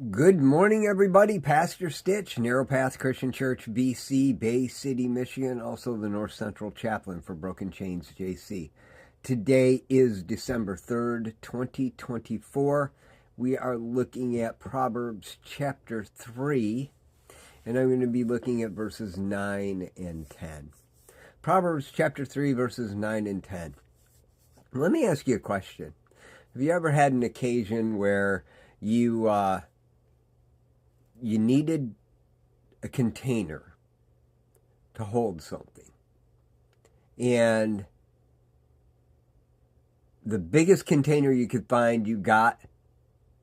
Good morning, everybody. Pastor Stitch, Narrow Path Christian Church, BC, Bay City, Michigan, also the North Central Chaplain for Broken Chains, JC. Today is December 3rd, 2024. We are looking at Proverbs chapter 3, and I'm going to be looking at verses 9 and 10. Proverbs chapter 3, verses 9 and 10. Let me ask you a question. Have you ever had an occasion where you needed a container to hold something, and the biggest container you could find you got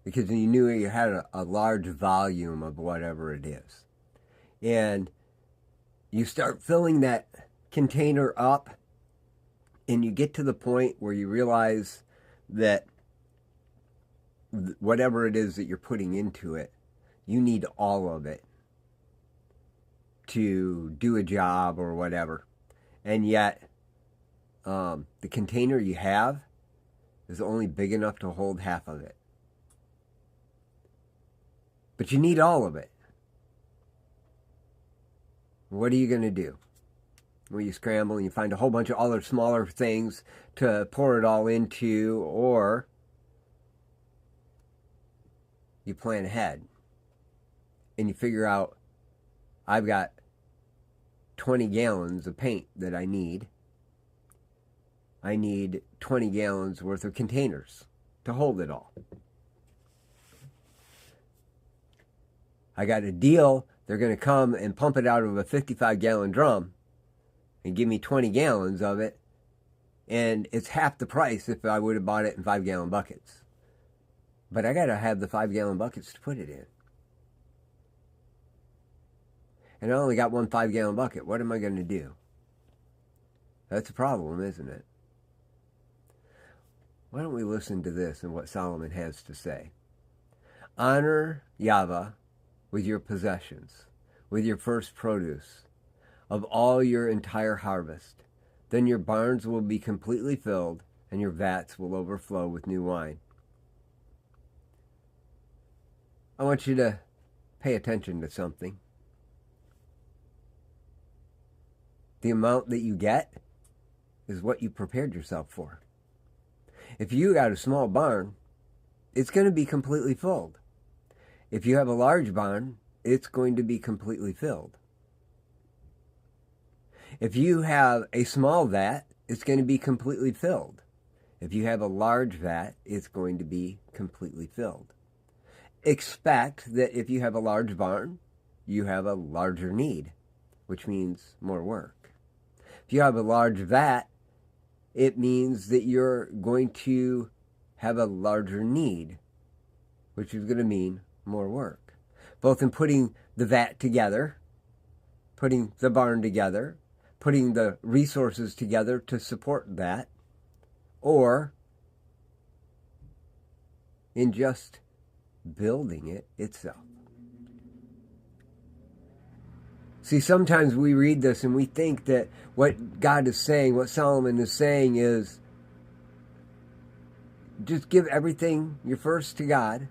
because you knew you had a large volume of whatever it is, and you start filling that container up, and you get to the point where you realize that whatever it is that you're putting into it, you need all of it to do a job or whatever. And yet, the container you have is only big enough to hold half of it. But you need all of it. What are you going to do? Well, you scramble and you find a whole bunch of other smaller things to pour it all into, or you plan ahead. And you figure out, I've got 20 gallons of paint that I need. I need 20 gallons worth of containers to hold it all. I got a deal. They're going to come and pump it out of a 55-gallon drum and give me 20 gallons of it. And it's half the price if I would have bought it in 5-gallon buckets. But I got to have the 5-gallon buckets to put it in. And I only got one 5-gallon bucket. What am I going to do? That's a problem, isn't it? Why don't we listen to this and what Solomon has to say? Honor Yahweh with your possessions, with your first produce, of all your entire harvest. Then your barns will be completely filled, and your vats will overflow with new wine. I want you to pay attention to something. The amount that you get is what you prepared yourself for. If you got a small barn, it's going to be completely filled. If you have a large barn, it's going to be completely filled. If you have a small vat, it's going to be completely filled. If you have a large vat, it's going to be completely filled. Expect that if you have a large barn, you have a larger need, which means more work. If you have a large vat, it means that you're going to have a larger need, which is going to mean more work. Both in putting the vat together, putting the barn together, putting the resources together to support that, or in just building it itself. See, sometimes we read this and we think that what God is saying, what Solomon is saying is, just give everything your first to God,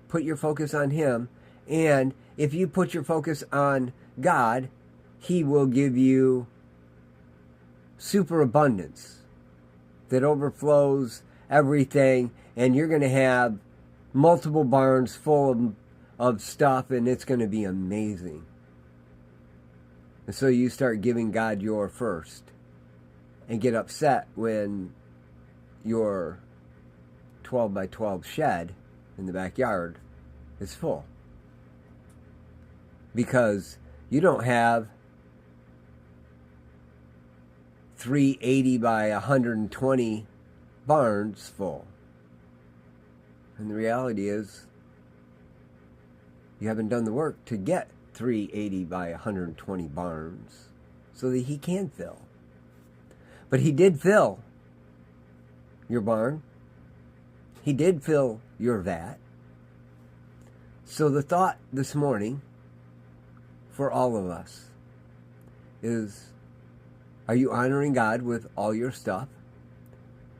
put your focus on Him, and if you put your focus on God, He will give you superabundance that overflows everything, and you're going to have multiple barns full of stuff, and it's going to be amazing. And so you start giving God your first and get upset when your 12 by 12 shed in the backyard is full. Because you don't have 380 by 120 barns full. And the reality is, you haven't done the work to get 380 by 120 barns so that He can fill. But He did fill your barn. He did fill your vat. So the thought this morning for all of us is, are you honoring God with all your stuff?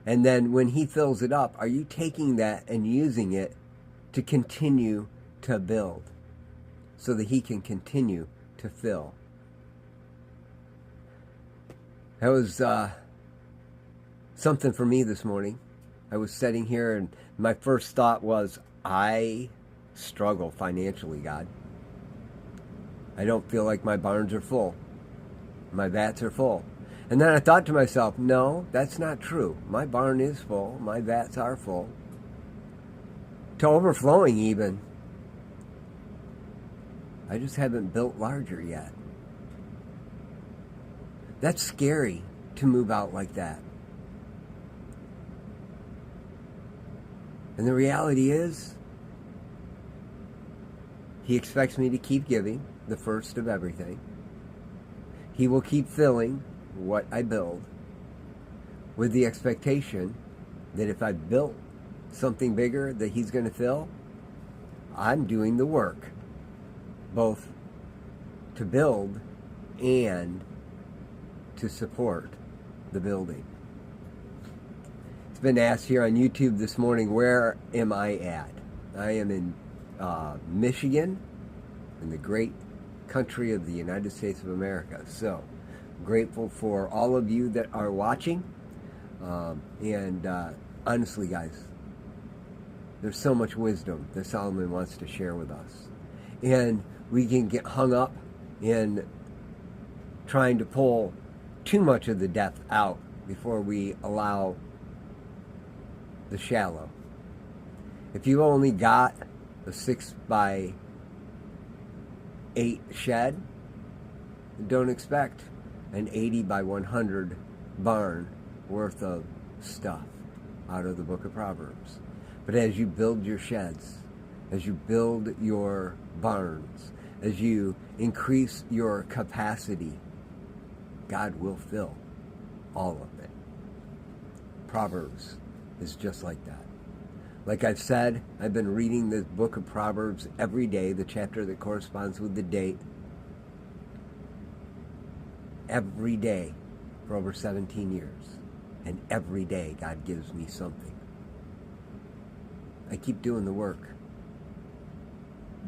And then when He fills it up, are you taking that and using it to continue to build so that he can continue to fill. That was something for me this morning. I was sitting here and my first thought was, I struggle financially, God. I don't feel like my barns are full. My vats are full. And then I thought to myself, no, that's not true. My barn is full. My vats are full. To overflowing even. I just haven't built larger yet. That's scary to move out like that. And the reality is, he expects me to keep giving the first of everything. He will keep filling what I build with the expectation that if I built something bigger that he's going to fill, I'm doing the work, both to build and to support the building. It's been asked here on YouTube this morning, where am I at? I am in Michigan, in the great country of the United States of America. So, grateful for all of you that are watching. And honestly, guys, there's so much wisdom that Solomon wants to share with us. And we can get hung up in trying to pull too much of the depth out before we allow the shallow. If you only got a 6x8 shed, don't expect an 80x100 barn worth of stuff out of the book of Proverbs. But as you build your sheds, as you build your barns, as you increase your capacity, God will fill all of it. Proverbs is just like that. Like I've said, I've been reading the book of Proverbs every day, the chapter that corresponds with the date, every day for over 17 years. And every day God gives me something. I keep doing the work,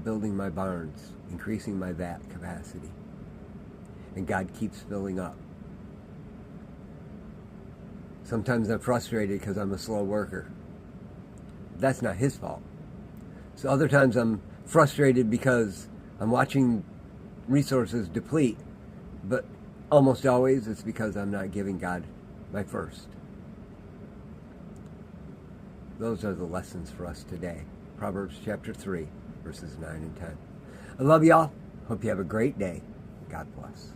building my barns, increasing my vat capacity. And God keeps filling up. Sometimes I'm frustrated because I'm a slow worker. That's not his fault. So other times I'm frustrated because I'm watching resources deplete. But almost always it's because I'm not giving God my first. Those are the lessons for us today. Proverbs chapter 3, verses 9 and 10. I love y'all. Hope you have a great day. God bless.